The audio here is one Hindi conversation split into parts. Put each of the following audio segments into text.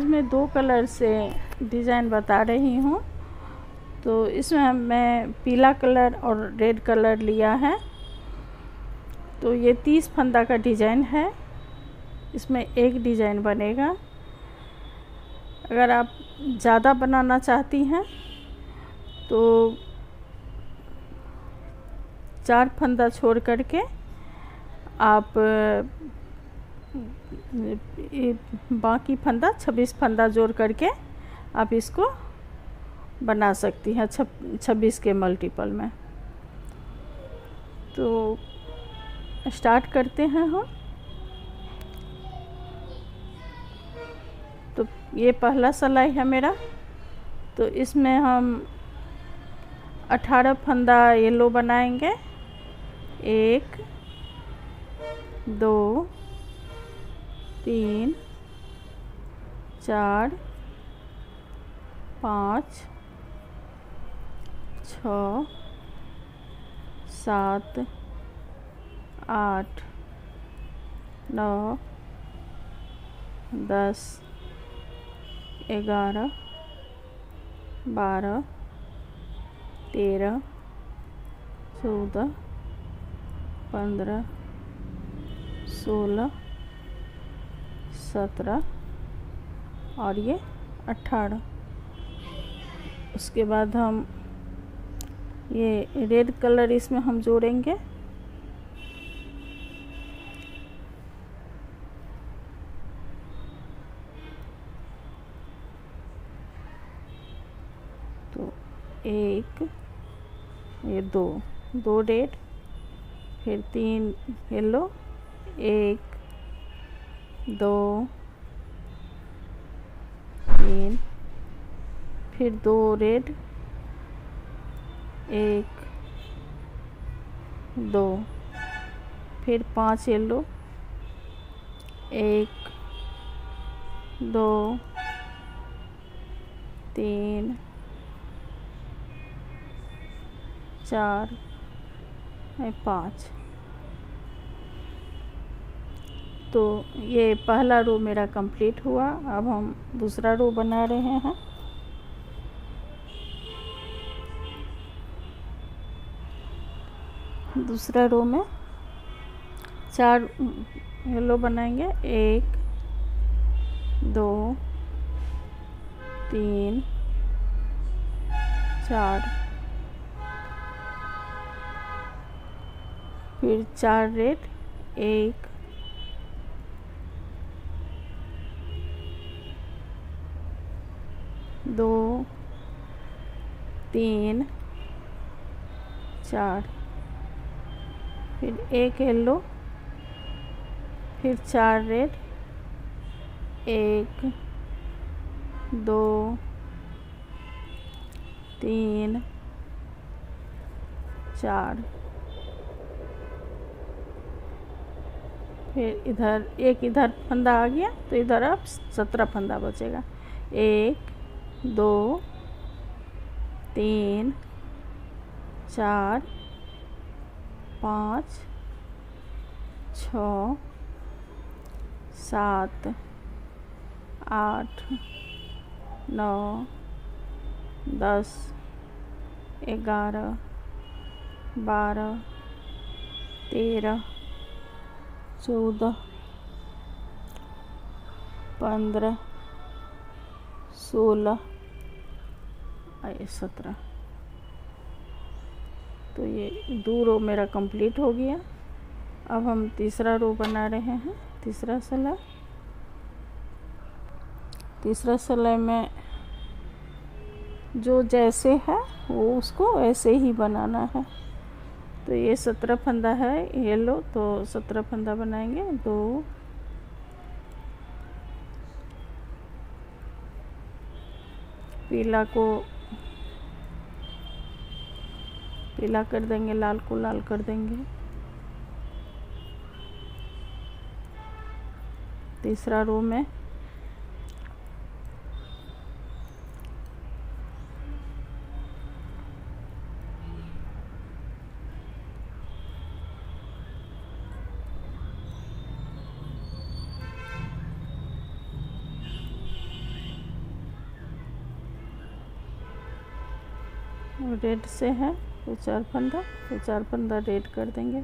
मैं दो कलर से डिज़ाइन बता रही हूँ। तो इसमें मैं पीला कलर और रेड कलर लिया है। तो ये 30 फंदा का डिज़ाइन है, इसमें एक डिज़ाइन बनेगा। अगर आप ज़्यादा बनाना चाहती हैं तो 4 फंदा छोड़ करके आप बाकी फंदा 26 फंदा जोड़ करके आप इसको बना सकती हैं 26 के मल्टीपल में। तो स्टार्ट करते हैं हम। तो ये पहला सिलाई है मेरा। तो इसमें हम 18 फंदा येलो बनाएंगे। 1 2 3 4 5 6 7 8 9 10 11 12 13 14 15 16 17 और ये 18। उसके बाद हम ये रेड कलर इसमें हम जोड़ेंगे। तो 1 ये 2 रेड, फिर 3 येलो, 1 2 3, फिर 2 रेड, 1 2, फिर 5 येलो, 1 2 3 4 5। तो ये पहला रो मेरा कंप्लीट हुआ। अब हम दूसरा रो बना रहे हैं। दूसरा रो में 4 येलो बनाएंगे। 1 2 3 4, फिर 4 रेड, 1 2 3 4, फिर 1 येलो, फिर 4 रेड, 1 2 3 4, फिर इधर फंदा आ गया। तो इधर अब 17 फंदा बचेगा। 1 2 3 4 5 6 7 8 9 10 11 12 13 14 15 16 17। तो ये 2 रो मेरा कंप्लीट हो गया। अब हम तीसरा रो बना रहे हैं। तीसरा सिलाई में जो जैसे है वो उसको ऐसे ही बनाना है। तो ये 17 फंदा है येलो, तो 17 फंदा बनाएंगे। 2 पीला कर देंगे, लाल को लाल कर देंगे। तीसरा रो में रेड से है तो 4 फंदा, तो 4 फंदा रेड कर देंगे।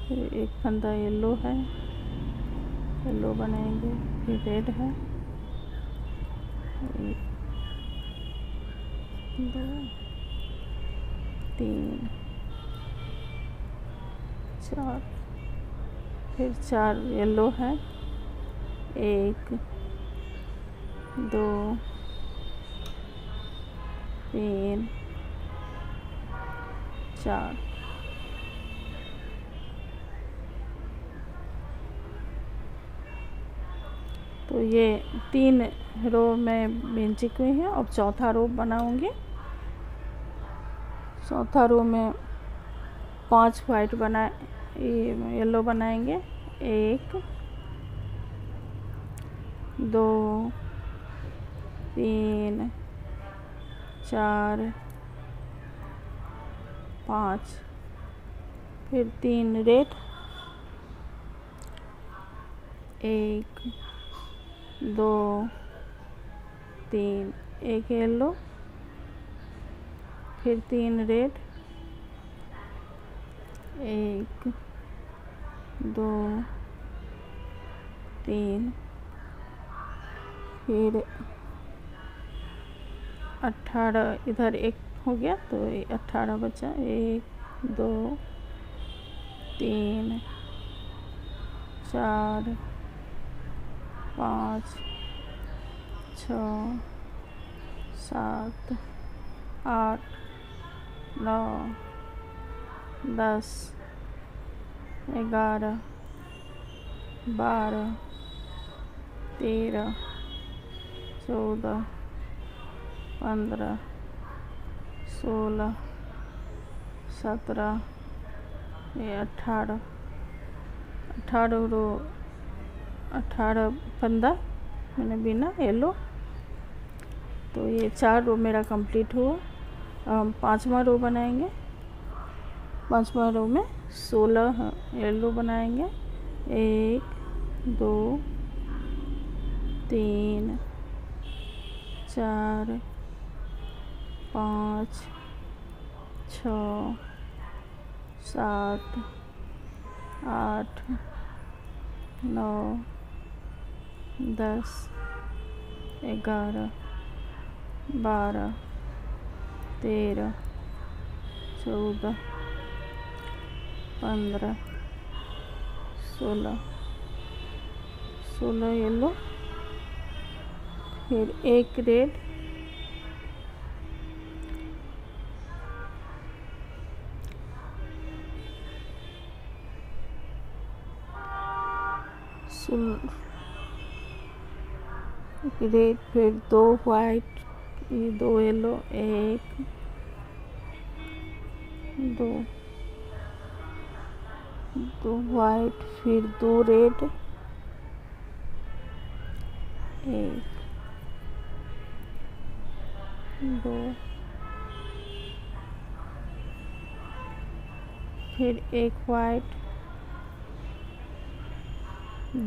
फिर एक फंदा येलो है, येलो बनाएंगे। फिर रेड है, 1 2 3 4, फिर 4 येलो है, 1 2 3 4। तो ये 3 रो में बीन चुकी है। अब चौथा रो बनाऊंगी। चौथा रो में 5 वाइट बना येलो बनाएंगे। 1 2 3 4 5, फिर 3 रेड, 1 2 3, 1 येलो, फिर 3 रेड, 1 2 3, फिर 18 इधर 1 हो गया तो 18 बचा। 1 2 3 4 5 6 7 8 9 10 11 12 13 14 15 16 17, ये 18 रो 18 फंदा मैंने बिना येलो। तो ये 4 रो मेरा कंप्लीट हुआ। हम 5वां रो बनाएंगे। 5वां रो में 16 येलो बनाएंगे। 1 2 3 4 5 6 7 8 9 10 11 12 13 14 15 16 येलो, फिर 1 रेड, रेड, फिर 2 वाइट, ये 2 येलो, 1 2 वाइट, फिर 2 रेड, 1 2, फिर 1 वाइट,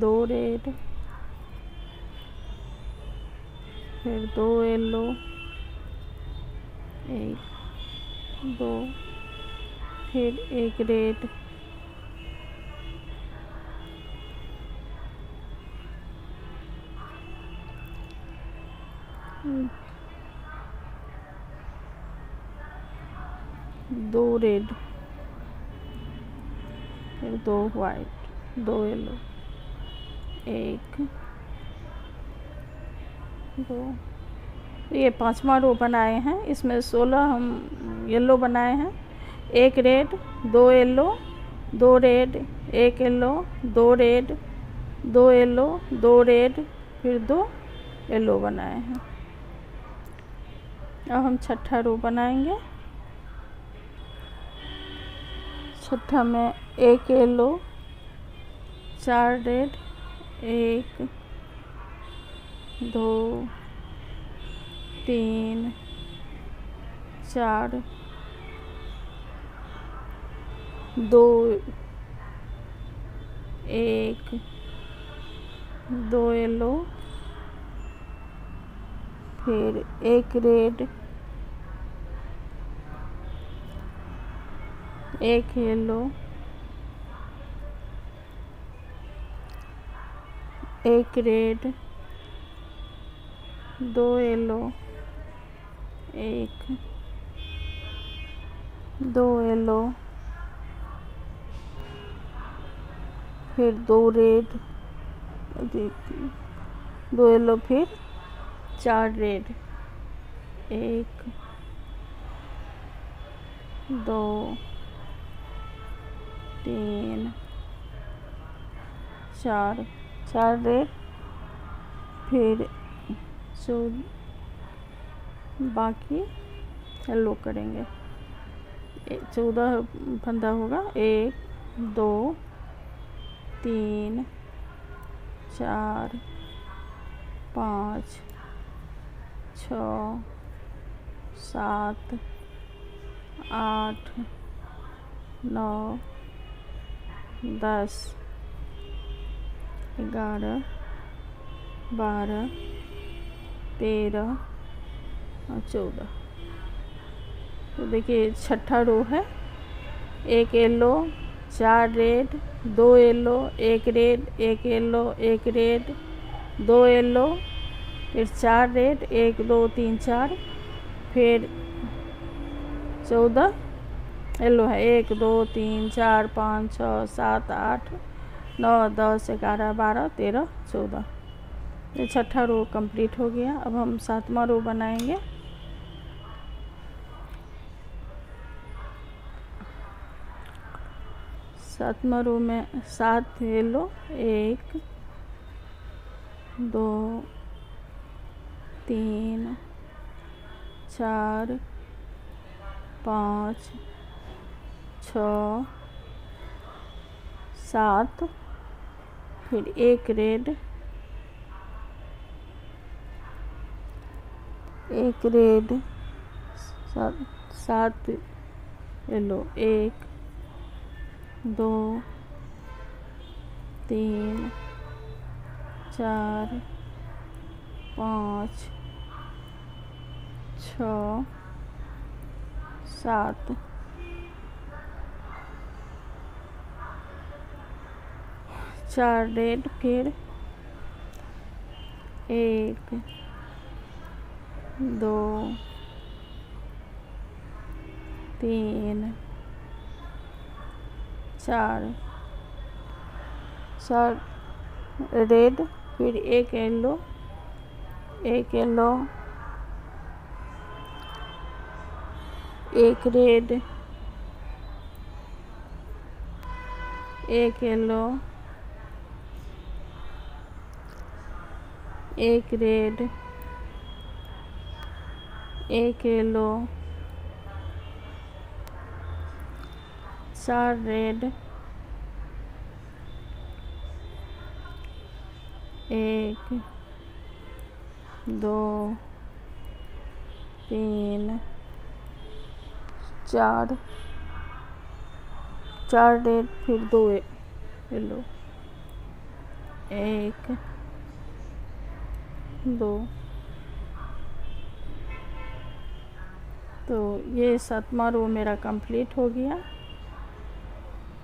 2 रेड, फिर 2 येलो, 1 2, फिर 1 रेड, 2 रेड, फिर 2 वाइट, 2 येलो, 1 2। ये 5वां रो बनाए हैं। इसमें 16 हम येलो बनाए हैं। 1 red, 2 yellow, 2 red, 1 yellow, 2 red, 2 yellow, 2 red, फिर 2 येलो बनाए हैं। अब हम छठा रो बनाएंगे। छठा में 1 येलो, 4 रेड, 1 2 3 4, 2 1 2 येलो, फिर एक रेड, एक येलो, एक रेड, दो येलो, एक, दो येलो, फिर दो रेड, दो येलो, फिर चार रेड, एक, दो, तीन, चार, चार रेड, फिर बाकी येलो करेंगे। 14 फंदा होगा। 1, 2, 3, 4, 5, 6, 7, 8, 9, 10, 11, 12, 13 और 14। तो देखिए छठा रो है। एक येलो, चार रेड, दो येलो, एक रेड, एक येलो, एक रेड, दो येलो, फिर चार रेड, 1, 2, 3, 4, फिर 14 येलो है। 1, 2, 3, 4, 5, 6, 7, 8, 9, 10, 11, 12, 13, 14। ये छठा रो कंप्लीट हो गया। अब हम सातवां रो बनाएंगे। सातवां रो में 7 येलो, 1, 2, 3, 4, 5, 6, 7, फिर एक रेड, एक रेड, 7 येलो, 1, 2, 3, 4, 5, 6, 7, चार रेड, फिर 1, 2, 3, 4, रेड, फिर एक येलो, एक येलो, एक रेड, एक येलो, एक रेड, एक येलो, चार रेड, 1, 2, 3, 4, चार रेड, फिर 2 येलो, 1, 2। तो ये सातवां रो मेरा कंप्लीट हो गया।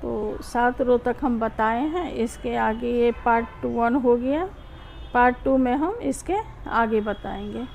तो 7 रो तक हम बताए हैं। इसके आगे ये पार्ट 1 हो गया। पार्ट 2 में हम इसके आगे बताएंगे।